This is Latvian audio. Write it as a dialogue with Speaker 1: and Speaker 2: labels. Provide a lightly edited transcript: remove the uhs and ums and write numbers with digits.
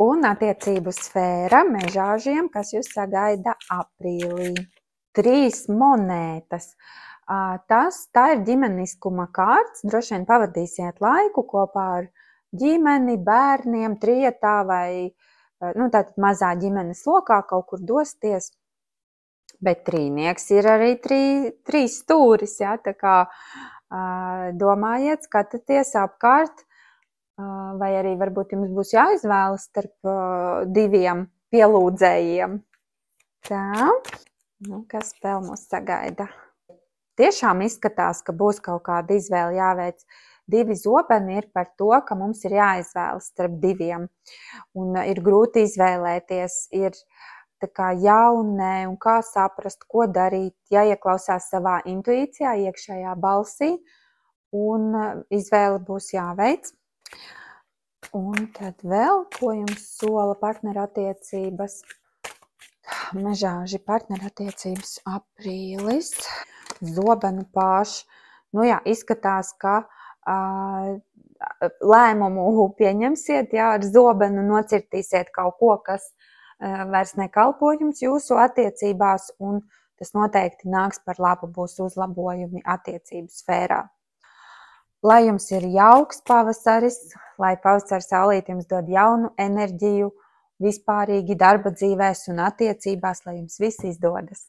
Speaker 1: Un attiecību sfēra mežāžiem, kas jūs sagaida aprīlī. 3 monētas. Tā ir ģimeniskuma kārts. Droši vien pavadīsiet laiku kopā ar ģimeni, bērniem, trietā vai tātad mazā ģimenes lokā kaut kur dosties. Bet trīnieks ir arī 3 stūris, ja? Tā kā domājiet, skatieties apkārt, vai arī varbūt jums būs jāizvēlas starp 2 pielūdzējiem. Tā, kas vēl mūs sagaida? Tiešām izskatās, ka būs kaut kāda izvēle jāveic. 2 zobeni ir par to, ka mums ir jāizvēlas starp 2. Un ir grūti izvēlēties, ir tā kā jaunē un kā saprast, ko darīt, jāieklausās savā intuīcijā, iekšējā balsī, un izvēle būs jāveic. Un tad vēl, ko jums sola partnerattiecības? Mežāži partnerattiecības aprīlis, zobenu pāšs. Izskatās, ka lēmumu pieņemsiet, ar zobenu nocirtīsiet kaut ko, kas vairs nekalpo jums jūsu attiecībās, un tas noteikti nāks par labu, būs uzlabojumi attiecību sfērā. Lai jums ir jauks pavasaris, lai pavasara saulīte jums dod jaunu enerģiju, vispārīgi darba dzīvēs un attiecībās, lai jums viss izdodas.